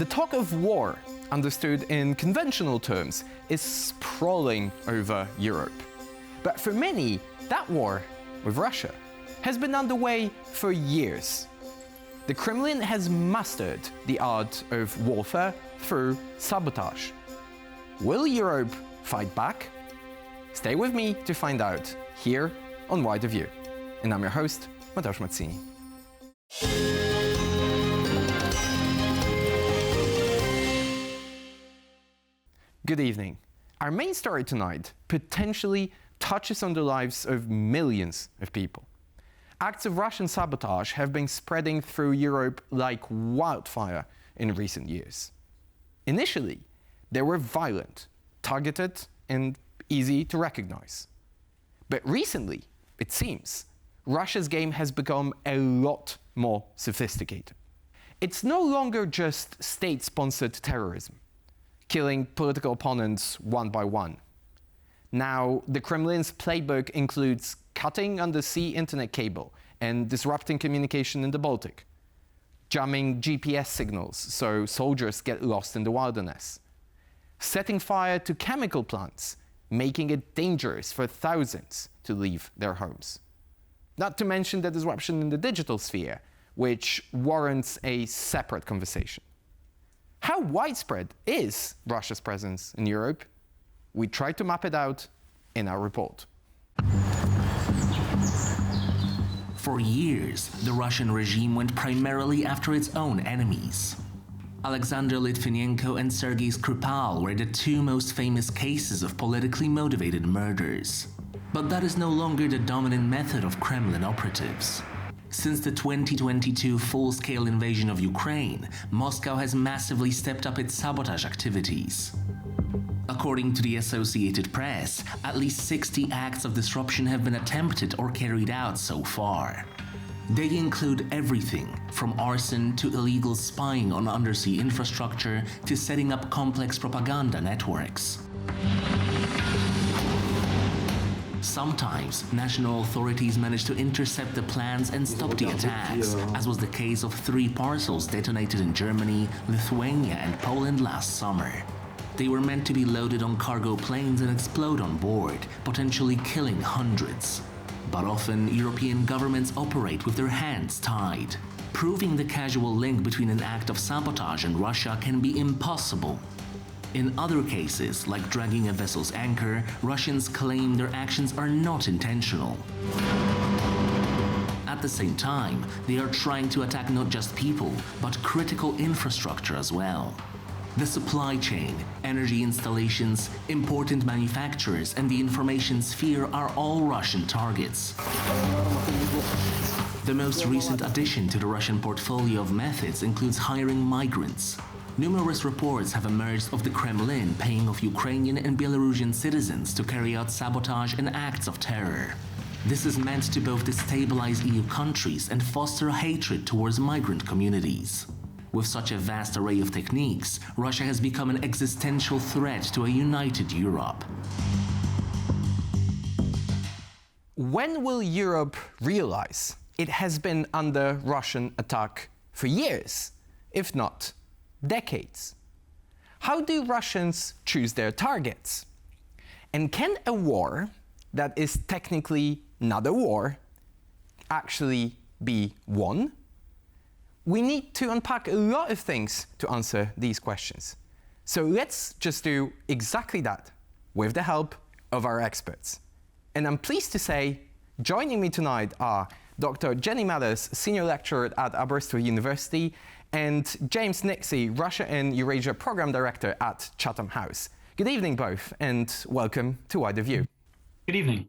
The talk of war, understood in conventional terms, is sprawling over Europe. But for many, that war with Russia has been underway for years. The Kremlin has mastered the art of warfare through sabotage. Will Europe fight back? Stay with me to find out here on Wider View. And I'm your host, Mateusz Mazzini. Good evening. Our main story tonight potentially touches on the lives of millions of people. Acts of Russian sabotage have been spreading through Europe like wildfire in recent years. Initially, they were violent, targeted, and easy to recognize. But recently, it seems, Russia's game has become a lot more sophisticated. It's no longer just state-sponsored terrorism, killing political opponents one by one. Now, the Kremlin's playbook includes cutting undersea internet cable and disrupting communication in the Baltic, jamming GPS signals so soldiers get lost in the wilderness, setting fire to chemical plants, making it dangerous for thousands to leave their homes. Not to mention the disruption in the digital sphere, which warrants a separate conversation. How widespread is Russia's presence in Europe? We tried to map it out in our report. For years, the Russian regime went primarily after its own enemies. Alexander Litvinenko and Sergei Skripal were the two most famous cases of politically motivated murders. But that is no longer the dominant method of Kremlin operatives. Since the 2022 full-scale invasion of Ukraine, Moscow has massively stepped up its sabotage activities. According to the Associated Press, at least 60 acts of disruption have been attempted or carried out so far. They include everything from arson to illegal spying on undersea infrastructure to setting up complex propaganda networks. Sometimes, national authorities manage to intercept the plans and stop the attacks, as was the case of 3 parcels detonated in Germany, Lithuania, and Poland last summer. They were meant to be loaded on cargo planes and explode on board, potentially killing hundreds. But often, European governments operate with their hands tied. Proving the casual link between an act of sabotage and Russia can be impossible. In other cases, like dragging a vessel's anchor, Russians claim their actions are not intentional. At the same time, they are trying to attack not just people, but critical infrastructure as well. The supply chain, energy installations, important manufacturers, and the information sphere are all Russian targets. The most recent addition to the Russian portfolio of methods includes hiring migrants. Numerous reports have emerged of the Kremlin paying off Ukrainian and Belarusian citizens to carry out sabotage and acts of terror. This is meant to both destabilize EU countries and foster hatred towards migrant communities. With such a vast array of techniques, Russia has become an existential threat to a united Europe. When will Europe realize it has been under Russian attack for years, if not decades? How do Russians choose their targets? And can a war that is technically not a war actually be won? We need to unpack a lot of things to answer these questions. So let's just do exactly that with the help of our experts. And I'm pleased to say, joining me tonight are Dr. Jenny Mathers, Senior Lecturer at Aberystwyth University, and James Nixie, Russia and Eurasia Program Director at Chatham House. Good evening both, and welcome to Wider View. Good evening.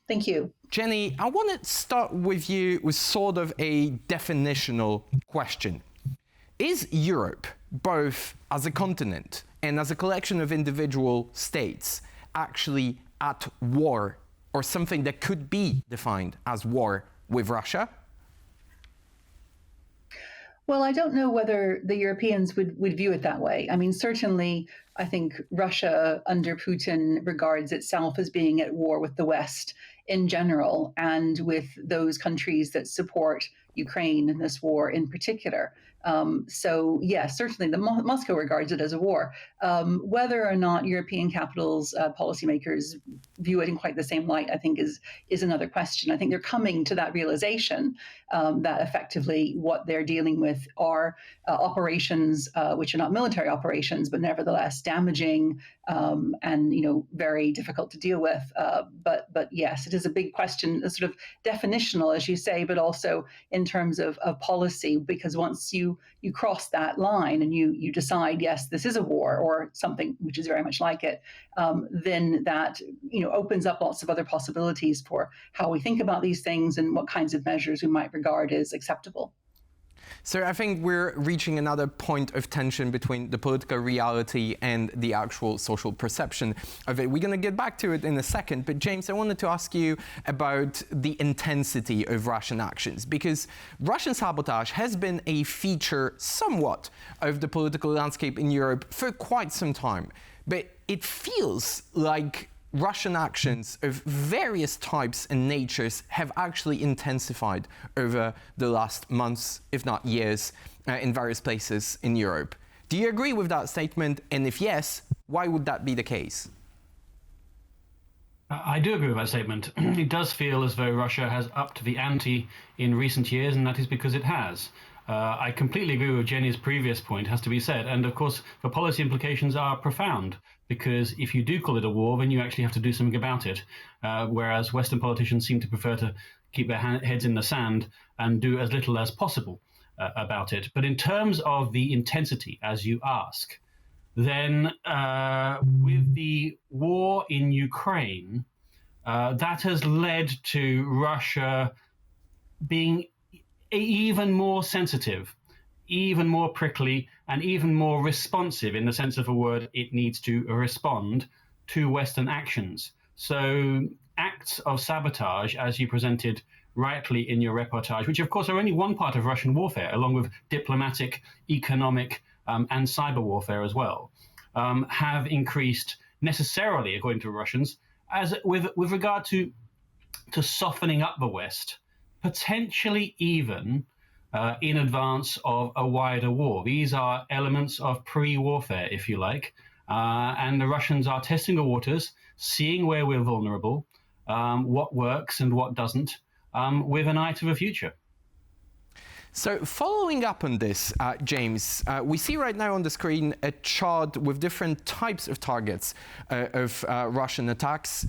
Thank you. Jenny, I want to start with you with sort of a definitional question. Is Europe, both as a continent and as a collection of individual states, actually at war, or something that could be defined as war with Russia? Well, I don't know whether the Europeans would view it that way. I mean, certainly, I think Russia under Putin regards itself as being at war with the West in general and with those countries that support Ukraine and this war in particular. So, yes, certainly Moscow regards it as a war. Whether or not European capitals, policymakers view it in quite the same light, I think is another question. I think they're coming to that realization that effectively what they're dealing with are operations which are not military operations, but nevertheless damaging and very difficult to deal with. But yes, it is a big question, sort of definitional, as you say, but also in terms of policy, because once you cross that line and you decide, yes, this is a war or something which is very much like it, then that opens up lots of other possibilities for how we think about these things and what kinds of measures we might regard as acceptable. So I think we're reaching another point of tension between the political reality and the actual social perception of it. We're going to get back to it in a second, but James, I wanted to ask you about the intensity of Russian actions, because Russian sabotage has been a feature somewhat of the political landscape in Europe for quite some time. But it feels like Russian actions of various types and natures have actually intensified over the last months, if not years, in various places in Europe. Do you agree with that statement? And if yes, why would that be the case? I do agree with that statement. It does feel as though Russia has upped the ante in recent years, and that is because it has. I completely agree with Jenny's previous point, has to be said. And of course, the policy implications are profound, because if you do call it a war, then you actually have to do something about it. Whereas Western politicians seem to prefer to keep their heads in the sand and do as little as possible about it. But in terms of the intensity, as you ask, then with the war in Ukraine, that has led to Russia being even more sensitive, even more prickly, and even more responsive in the sense of a word. It needs to respond to Western actions. So acts of sabotage, as you presented rightly in your reportage, which of course are only one part of Russian warfare, along with diplomatic, economic, and cyber warfare as well, have increased necessarily, according to Russians, as with regard to softening up the West, potentially even in advance of a wider war. These are elements of pre-warfare, if you like, and the Russians are testing the waters, seeing where we're vulnerable, what works and what doesn't, with an eye to the future. So following up on this, James, we see right now on the screen a chart with different types of targets of Russian attacks.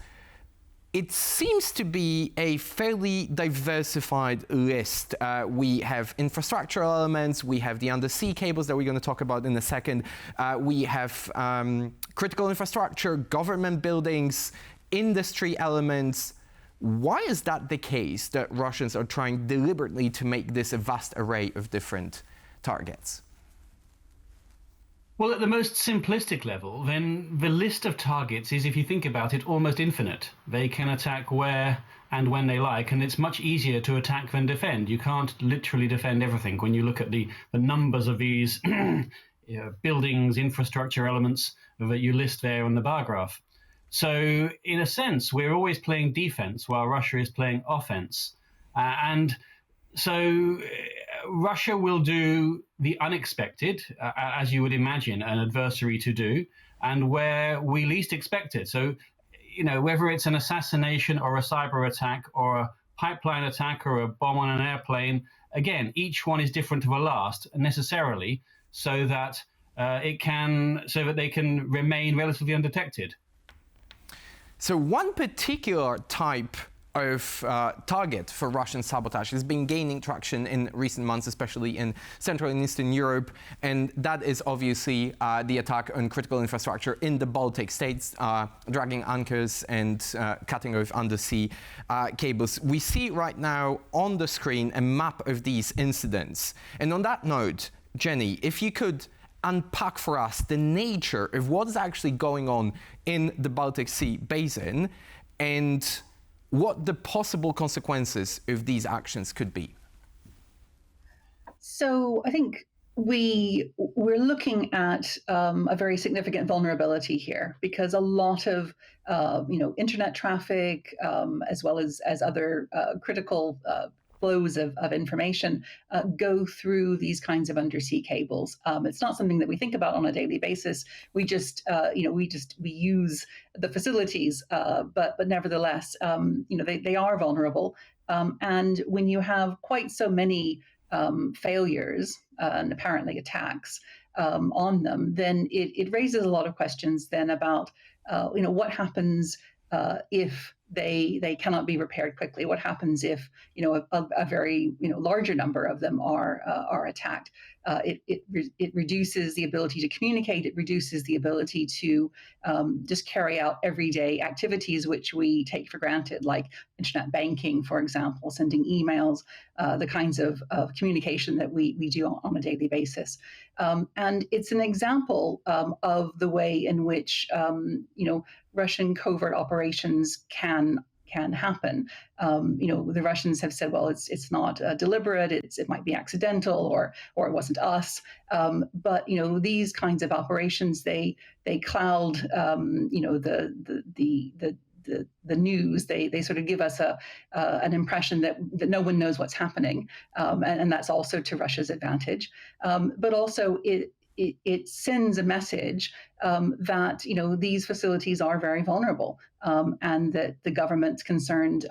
It seems to be a fairly diversified list. We have infrastructural elements, we have the undersea cables that we're going to talk about in a second, we have critical infrastructure, government buildings, industry elements. Why is that the case that Russians are trying deliberately to make this a vast array of different targets? Well, at the most simplistic level, then the list of targets is, if you think about it, almost infinite. They can attack where and when they like, and it's much easier to attack than defend. You can't literally defend everything when you look at the numbers of these buildings, infrastructure elements that you list there on the bar graph. So in a sense, we're always playing defense while Russia is playing offense. And so Russia will do the unexpected, as you would imagine an adversary to do, and where we least expect it. So, whether it's an assassination or a cyber attack or a pipeline attack or a bomb on an airplane, again, each one is different to the last necessarily, so that they can remain relatively undetected. So one particular type of target for Russian sabotage has been gaining traction in recent months, especially in Central and Eastern Europe, and that is obviously the attack on critical infrastructure in the Baltic states, dragging anchors and cutting off undersea cables. We see right now on the screen a map of these incidents. And on that note, Jenny, if you could unpack for us the nature of what is actually going on in the Baltic Sea basin and what the possible consequences of these actions could be. So I think we're looking at a very significant vulnerability here, because a lot of internet traffic, as well as other critical flows of information go through these kinds of undersea cables. It's not something that we think about on a daily basis. We just, we use the facilities, but nevertheless, they are vulnerable. And when you have quite so many failures and apparently attacks on them, then it raises a lot of questions then about, what happens if they cannot be repaired quickly? What happens if a very larger number of them are attacked? It reduces the ability to communicate. It reduces the ability to just carry out everyday activities which we take for granted, like internet banking, for example, sending emails, the kinds of communication that we do on a daily basis. And it's an example of the way in which Russian covert operations can happen. The Russians have said, well, it's not deliberate. It might be accidental, or it wasn't us. But these kinds of operations, they cloud the news. They sort of give us an impression that no one knows what's happening, and that's also to Russia's advantage. But also it sends a message that these facilities are very vulnerable, and that the government concerned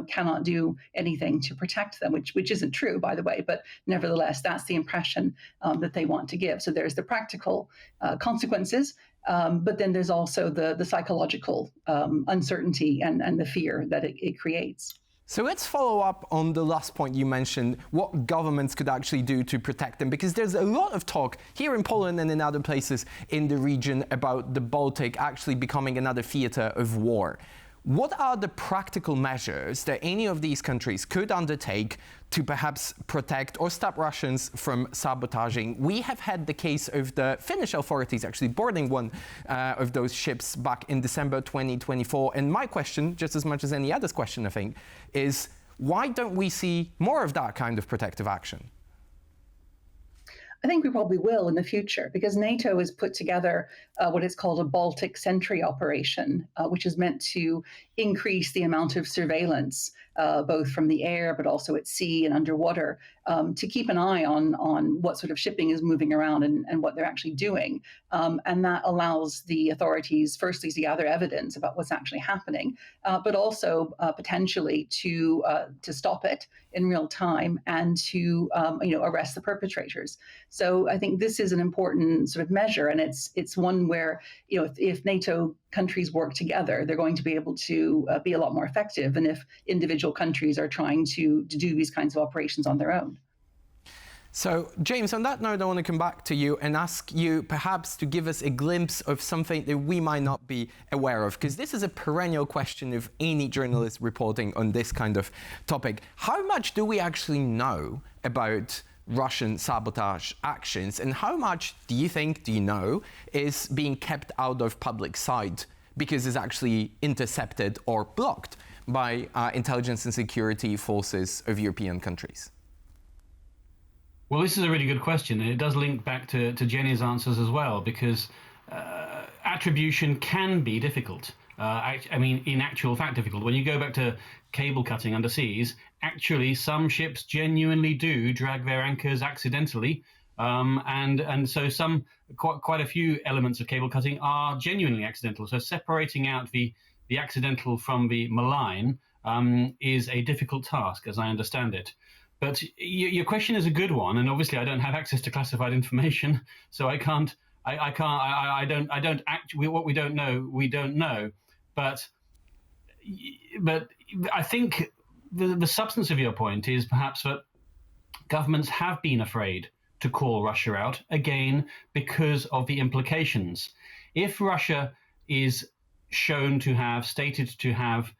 cannot do anything to protect them, which isn't true, by the way, but nevertheless that's the impression that they want to give. So there's the practical consequences, but then there's also the psychological uncertainty and the fear that it creates. So let's follow up on the last point you mentioned, what governments could actually do to protect them, because there's a lot of talk here in Poland and in other places in the region about the Baltic actually becoming another theater of war. What are the practical measures that any of these countries could undertake to perhaps protect or stop Russians from sabotaging? We have had the case of the Finnish authorities actually boarding one of those ships back in December 2024. And my question, just as much as any other's question, I think, is why don't we see more of that kind of protective action? I think we probably will in the future, because NATO has put together what is called a Baltic sentry operation, which is meant to increase the amount of surveillance, both from the air but also at sea and underwater, to keep an eye on what sort of shipping is moving around and what they're actually doing. And that allows the authorities, firstly, to gather evidence about what's actually happening, but also potentially to stop it in real time and to arrest the perpetrators. So I think this is an important sort of measure, and it's one where if NATO countries work together, they're going to be able to be a lot more effective than if individual countries are trying to do these kinds of operations on their own. So, James, on that note, I want to come back to you and ask you perhaps to give us a glimpse of something that we might not be aware of, because this is a perennial question of any journalist reporting on this kind of topic. How much do we actually know about Russian sabotage actions, and how much do you know, is being kept out of public sight because it's actually intercepted or blocked by intelligence and security forces of European countries? Well, this is a really good question, and it does link back to Jenny's answers as well, because attribution can be difficult. In actual fact, difficult. When you go back to cable cutting underseas, actually some ships genuinely do drag their anchors accidentally, and so quite a few elements of cable cutting are genuinely accidental. So separating out the accidental from the malign is a difficult task, as I understand it. But your question is a good one, and obviously I don't have access to classified information, so I don't actually, what we don't know, we don't know. But I think the substance of your point is perhaps that governments have been afraid to call Russia out, again, because of the implications. If Russia is shown to have, stated to have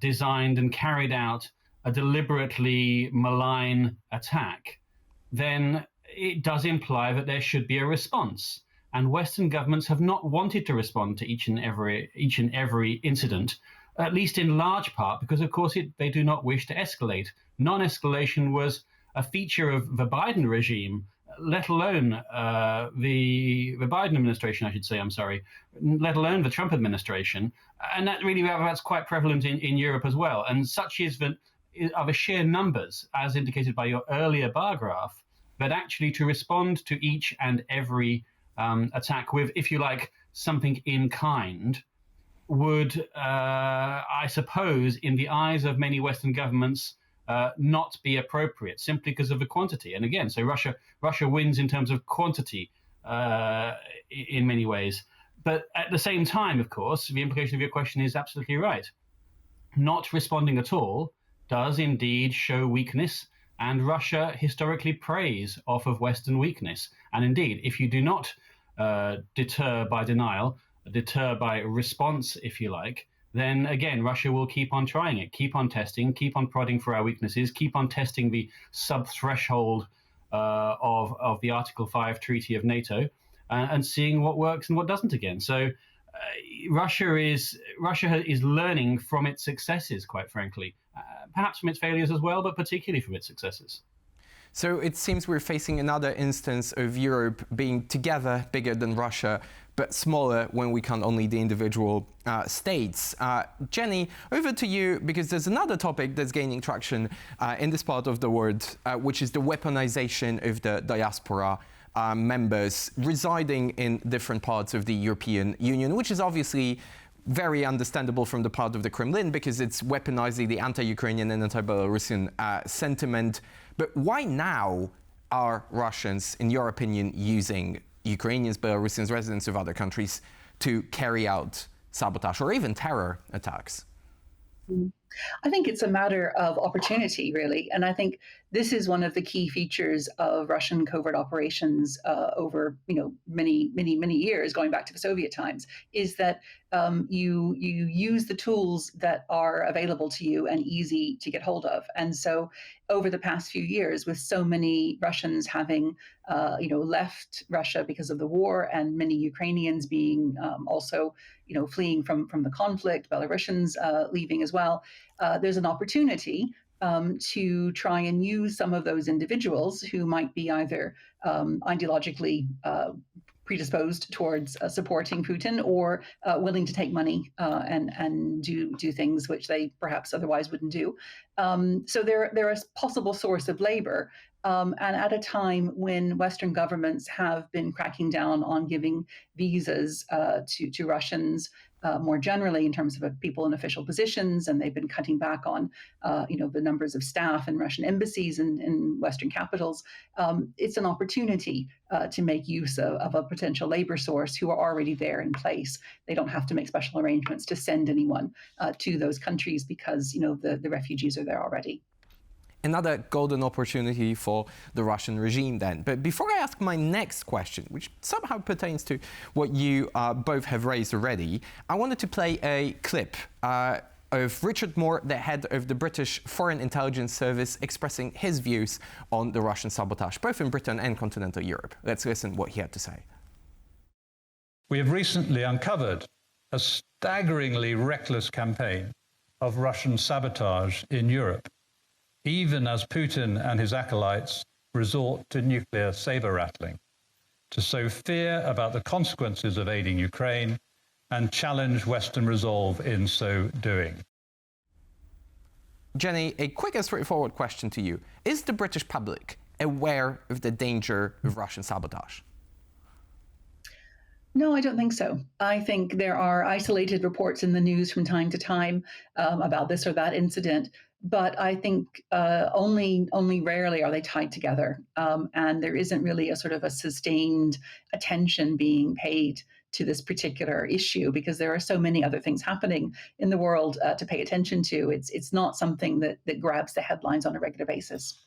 designed and carried out a deliberately malign attack, then it does imply that there should be a response. And Western governments have not wanted to respond to each and every incident, at least in large part, because of course they do not wish to escalate. Non-escalation was a feature of the Biden regime, let alone the Biden administration, I should say, let alone the Trump administration. And that's quite prevalent in Europe as well. And such is the of a sheer numbers, as indicated by your earlier bar graph, but actually to respond to each and every attack with, if you like, something in kind would, I suppose, in the eyes of many Western governments, not be appropriate simply because of the quantity. And again, so Russia wins in terms of quantity in many ways. But at the same time, of course, the implication of your question is absolutely right. Not responding at all does indeed show weakness, and Russia historically preys off of Western weakness. And indeed, if you do not deter by denial, deter by response, if you like, then again, Russia will keep on trying it, keep on testing, keep on prodding for our weaknesses, keep on testing the sub-threshold of the Article 5 Treaty of NATO, and seeing what works and what doesn't again. So Russia is learning from its successes, quite frankly, perhaps from its failures as well, but particularly from its successes. So it seems we're facing another instance of Europe being together bigger than Russia, but smaller when we count only the individual states. Jenny, over to you, because there's another topic that's gaining traction in this part of the world, which is the weaponization of the diaspora members residing in different parts of the European Union, which is obviously very understandable from the part of the Kremlin because it's weaponizing the anti-Ukrainian and anti-Belarusian sentiment. But why now are Russians, in your opinion, using Ukrainians, Belarusians, residents of other countries to carry out sabotage or even terror attacks? I think it's a matter of opportunity, really. And I think this is one of the key features of Russian covert operations over many years, going back to the Soviet times, is that you use the tools that are available to you and easy to get hold of. And so over the past few years, with so many Russians having left Russia because of the war, and many Ukrainians being also fleeing from the conflict, Belarusians leaving as well, there's an opportunity to try and use some of those individuals who might be either ideologically predisposed towards supporting Putin or willing to take money and do things which they perhaps otherwise wouldn't do. So they're a possible source of labor. And at a time when Western governments have been cracking down on giving visas to Russians more generally in terms of people in official positions, and they've been cutting back on the numbers of staff in Russian embassies in Western capitals, it's an opportunity to make use of a potential labor source who are already there in place. They don't have to make special arrangements to send anyone to those countries because the refugees are there already. Another golden opportunity for the Russian regime then. But before I ask my next question, which somehow pertains to what you both have raised already, I wanted to play a clip of Richard Moore, the head of the British Foreign Intelligence Service, expressing his views on the Russian sabotage, both in Britain and continental Europe. Let's listen what he had to say. We have recently uncovered a staggeringly reckless campaign of Russian sabotage in Europe, even as Putin and his acolytes resort to nuclear saber-rattling, to sow fear about the consequences of aiding Ukraine and challenge Western resolve in so doing. Jenny, a quick and straightforward question to you. Is the British public aware of the danger of Russian sabotage? No, I don't think so. I think there are isolated reports in the news from time to time about this or that incident, but I think only rarely are they tied together, and there isn't really a sort of a sustained attention being paid to this particular issue because there are so many other things happening in the world to pay attention to. It's not something that grabs the headlines on a regular basis.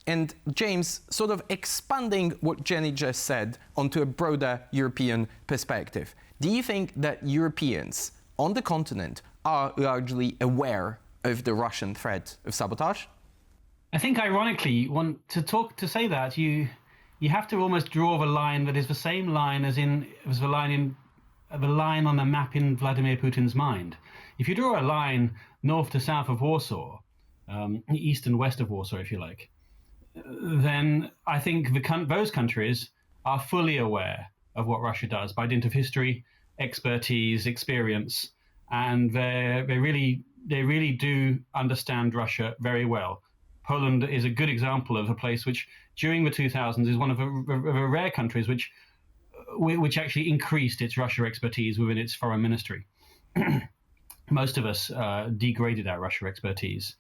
And James, sort of expanding what Jenny just said onto a broader European perspective, do you think that Europeans on the continent are largely aware of the Russian threat of sabotage? I think, ironically, to say that you have to almost draw the line that is the same line as the line on a map in Vladimir Putin's mind. If you draw a line north to south of Warsaw, east and west of Warsaw, if you like, then I think those countries are fully aware of what Russia does by dint of history, expertise, experience, and they're really they really do understand Russia very well. Poland is a good example of a place which, during the 2000s, is one of the rare countries which actually increased its Russia expertise within its foreign ministry. Most of us degraded our Russia expertise.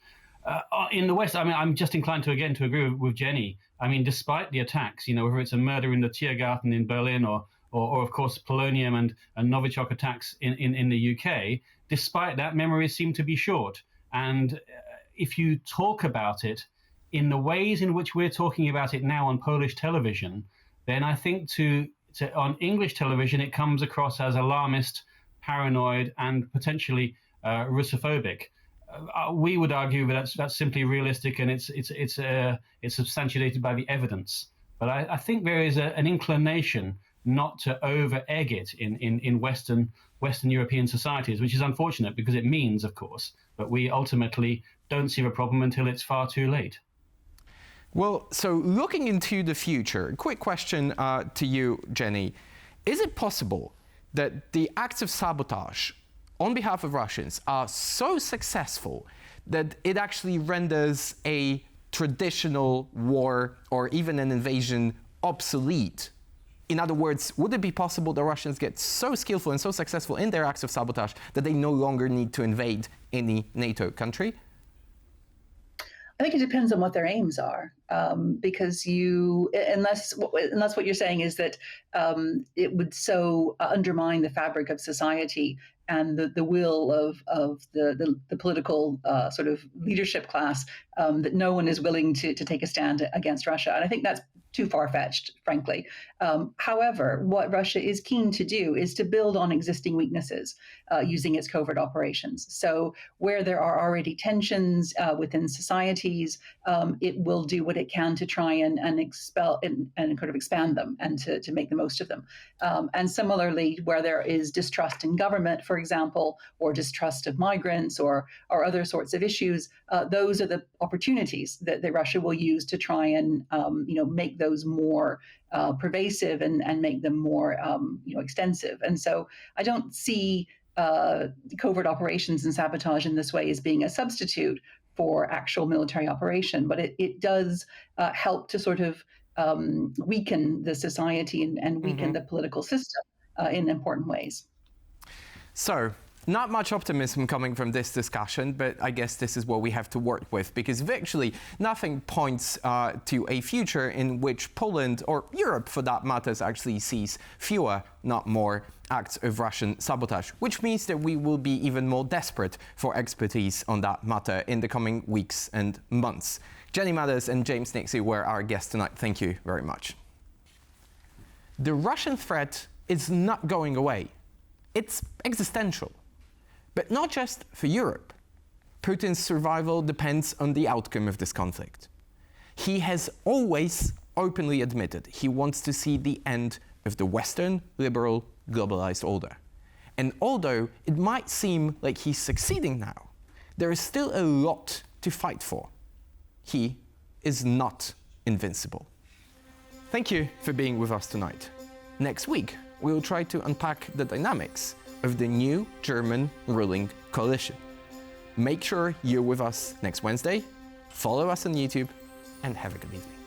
In the West, I mean, I'm just inclined to agree with Jenny. I mean, despite the attacks, whether it's a murder in the Tiergarten in Berlin or of course polonium and Novichok attacks in the UK, despite that, memories seem to be short. And if you talk about it in the ways in which we're talking about it now on Polish television, then I think on English television it comes across as alarmist, paranoid, and potentially Russophobic. We would argue that that's simply realistic, and it's substantiated by the evidence. But I think there is an inclination not to over-egg it in Western European societies, which is unfortunate because it means, of course, that we ultimately don't see the problem until it's far too late. Well, so looking into the future, quick question to you, Jenny. Is it possible that the acts of sabotage on behalf of Russians are so successful that it actually renders a traditional war or even an invasion obsolete? In other words, would it be possible the Russians get so skillful and so successful in their acts of sabotage that they no longer need to invade any NATO country? I think it depends on what their aims are, because unless what you're saying is that it would so undermine the fabric of society and the will of the political sort of leadership class that no one is willing to take a stand against Russia. And I think that's too far-fetched, frankly. However, what Russia is keen to do is to build on existing weaknesses using its covert operations. So where there are already tensions within societies, it will do what it can to try and expel and kind of expand them and to make the most of them. And similarly, where there is distrust in government, for example, or distrust of migrants or other sorts of issues, those are the opportunities that Russia will use to try and make those more pervasive and make them more extensive. And so I don't see covert operations and sabotage in this way as being a substitute for actual military operation, but it does help to sort of weaken the society and weaken the political system in important ways. So, not much optimism coming from this discussion, but I guess this is what we have to work with, because virtually nothing points to a future in which Poland, or Europe for that matter, actually sees fewer, not more, acts of Russian sabotage, which means that we will be even more desperate for expertise on that matter in the coming weeks and months. Jenny Mathers and James Nixie were our guests tonight. Thank you very much. The Russian threat is not going away. It's existential. But not just for Europe. Putin's survival depends on the outcome of this conflict. He has always openly admitted he wants to see the end of the Western, liberal, globalized order. And although it might seem like he's succeeding now, there is still a lot to fight for. He is not invincible. Thank you for being with us tonight. Next week, we'll try to unpack the dynamics of the new German ruling coalition. Make sure you're with us next Wednesday, follow us on YouTube, and have a good evening.